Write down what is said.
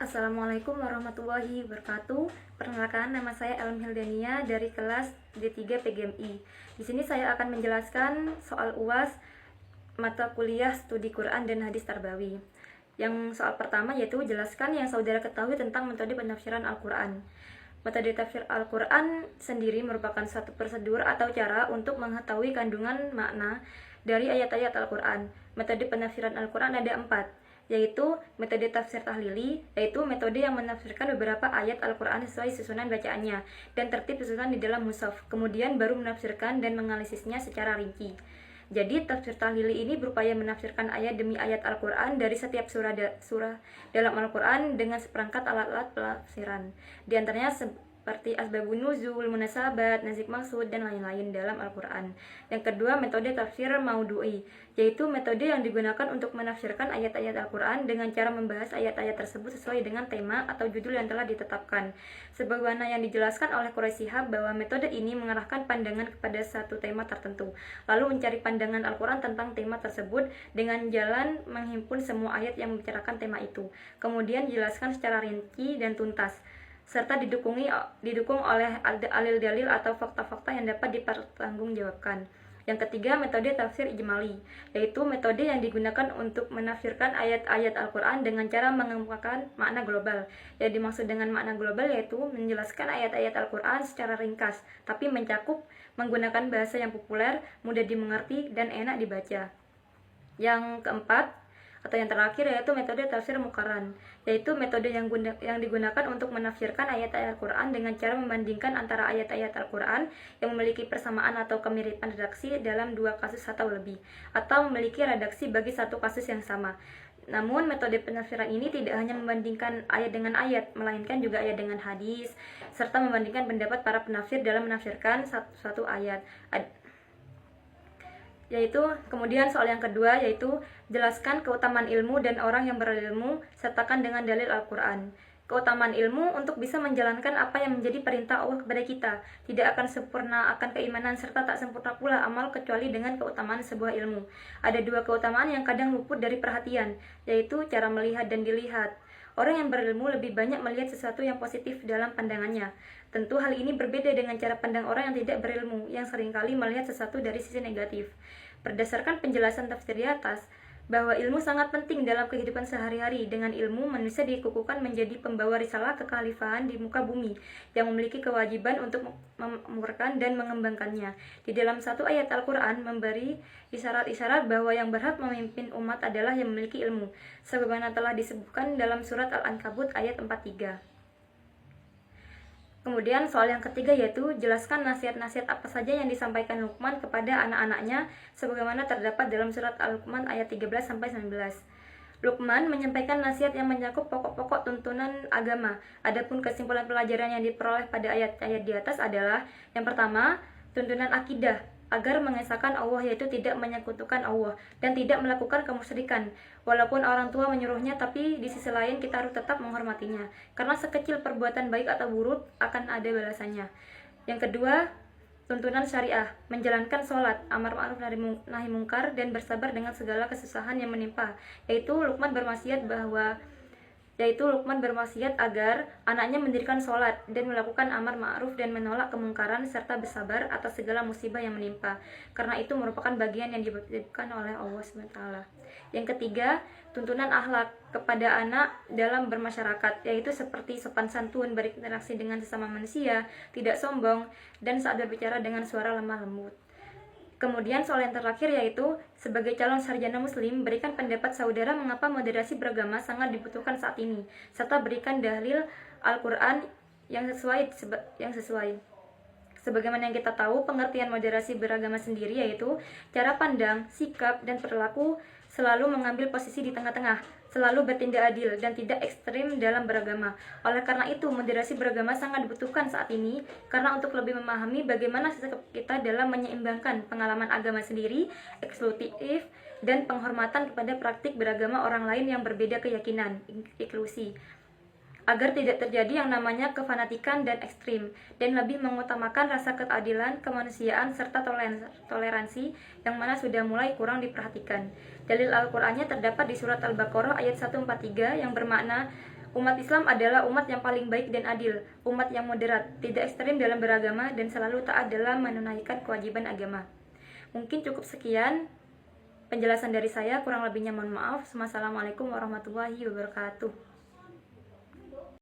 Assalamualaikum warahmatullahi wabarakatuh. Perkenalkan, nama saya Elmi Hildania dari kelas D3 PGMI. Di sini saya akan menjelaskan soal UAS mata kuliah studi Quran dan hadis Tarbawi. Yang soal pertama yaitu jelaskan yang saudara ketahui tentang metode penafsiran Al-Quran. Metode tafsir Al-Quran sendiri merupakan suatu prosedur atau cara untuk mengetahui kandungan makna dari ayat-ayat Al-Quran. Metode penafsiran Al-Quran ada 4, yaitu metode tafsir tahlili, yaitu metode yang menafsirkan beberapa ayat Al-Quran sesuai susunan bacaannya dan tertib susunan di dalam mushaf, kemudian baru menafsirkan dan menganalisisnya secara rinci. Jadi tafsir tahlili ini berupaya menafsirkan ayat demi ayat Al-Quran dari setiap surah dalam Al-Quran dengan seperangkat alat-alat penafsiran. Di antaranya seperti asbabun nuzul, munasabat, nasik maksud, dan lain-lain dalam Al-Quran. Yang kedua, metode tafsir maudu'i, yaitu metode yang digunakan untuk menafsirkan ayat-ayat Al-Quran dengan cara membahas ayat-ayat tersebut sesuai dengan tema atau judul yang telah ditetapkan. Sebagaimana yang dijelaskan oleh Quraisy Shihab bahwa metode ini mengarahkan pandangan kepada satu tema tertentu, lalu mencari pandangan Al-Quran tentang tema tersebut dengan jalan menghimpun semua ayat yang membicarakan tema itu, kemudian dijelaskan secara rinci dan tuntas, serta didukung oleh dalil-dalil atau fakta-fakta yang dapat dipertanggungjawabkan. Yang ketiga, metode tafsir ijmali, yaitu metode yang digunakan untuk menafsirkan ayat-ayat Al-Quran dengan cara mengemukakan makna global. Yang dimaksud dengan makna global yaitu menjelaskan ayat-ayat Al-Quran secara ringkas, tapi mencakup menggunakan bahasa yang populer, mudah dimengerti, dan enak dibaca. Yang keempat, atau yang terakhir yaitu metode tafsir muqarran, yaitu metode yang digunakan untuk menafsirkan ayat-ayat Al-Quran dengan cara membandingkan antara ayat-ayat Al-Quran yang memiliki persamaan atau kemiripan redaksi dalam dua kasus atau lebih, atau memiliki redaksi bagi satu kasus yang sama. Namun metode penafsiran ini tidak hanya membandingkan ayat dengan ayat, melainkan juga ayat dengan hadis, serta membandingkan pendapat para penafsir dalam menafsirkan satu ayat. Yaitu kemudian soal yang kedua yaitu jelaskan keutamaan ilmu dan orang yang berilmu sertakan dengan dalil Al-Quran. Keutamaan ilmu untuk bisa menjalankan apa yang menjadi perintah Allah kepada kita. Tidak akan sempurna akan keimanan serta tak sempurna pula amal kecuali dengan keutamaan sebuah ilmu. Ada dua keutamaan yang kadang luput dari perhatian, yaitu cara melihat dan dilihat. Orang yang berilmu lebih banyak melihat sesuatu yang positif dalam pandangannya. Tentu hal ini berbeda dengan cara pandang orang yang tidak berilmu, yang seringkali melihat sesuatu dari sisi negatif. Berdasarkan penjelasan tafsir di atas, bahwa ilmu sangat penting dalam kehidupan sehari-hari. Dengan ilmu, manusia dikukuhkan menjadi pembawa risalah kekhalifahan di muka bumi, yang memiliki kewajiban untuk memakmurkan dan mengembangkannya. Di dalam satu ayat Al-Quran memberi isyarat-isyarat bahwa yang berhak memimpin umat adalah yang memiliki ilmu, sebagaimana telah disebutkan dalam surat Al-Ankabut ayat 43. Kemudian soal yang ketiga yaitu jelaskan nasihat-nasihat apa saja yang disampaikan Luqman kepada anak-anaknya sebagaimana terdapat dalam surat Al-Luqman ayat 13-19. Luqman menyampaikan nasihat yang mencakup pokok-pokok tuntunan agama. Adapun kesimpulan pelajaran yang diperoleh pada ayat-ayat di atas adalah yang pertama, tuntunan akidah agar mengesahkan Allah, yaitu tidak menyekutukan Allah dan tidak melakukan kemusyrikan. Walaupun orang tua menyuruhnya, tapi di sisi lain kita harus tetap menghormatinya, karena sekecil perbuatan baik atau buruk akan ada balasannya. Yang kedua, tuntunan syariah, menjalankan sholat, amar ma'ruf nahi mungkar, dan bersabar dengan segala kesusahan yang menimpa. Yaitu Luqman berwasiat agar anaknya mendirikan sholat dan melakukan amar ma'ruf dan menolak kemungkaran serta bersabar atas segala musibah yang menimpa, karena itu merupakan bagian yang diberikan oleh Allah SWT. Yang ketiga, tuntunan akhlak kepada anak dalam bermasyarakat, yaitu seperti sopan santun, berinteraksi dengan sesama manusia, tidak sombong, dan saat berbicara dengan suara lemah lembut. Kemudian soal yang terakhir yaitu sebagai calon sarjana muslim, berikan pendapat saudara mengapa moderasi beragama sangat dibutuhkan saat ini, serta berikan dalil Al-Quran yang sesuai. Sebagaimana yang kita tahu, pengertian moderasi beragama sendiri yaitu cara pandang, sikap, dan perilaku selalu mengambil posisi di tengah-tengah, selalu bertindak adil dan tidak ekstrim dalam beragama. Oleh karena itu, moderasi beragama sangat dibutuhkan saat ini, karena untuk lebih memahami bagaimana sikap kita dalam menyeimbangkan pengalaman agama sendiri, eksklusif, dan penghormatan kepada praktik beragama orang lain yang berbeda keyakinan, inklusi, agar tidak terjadi yang namanya kefanatikan dan ekstrim, dan lebih mengutamakan rasa keadilan, kemanusiaan, serta toleransi yang mana sudah mulai kurang diperhatikan. Dalil Al-Qur'annya terdapat di surat Al-Baqarah ayat 143 yang bermakna Umat Islam adalah umat yang paling baik dan adil, umat yang moderat, tidak ekstrim dalam beragama, dan selalu taat dalam menunaikan kewajiban agama. Mungkin cukup sekian penjelasan dari saya, kurang lebihnya mohon maaf. Wassalamualaikum warahmatullahi wabarakatuh.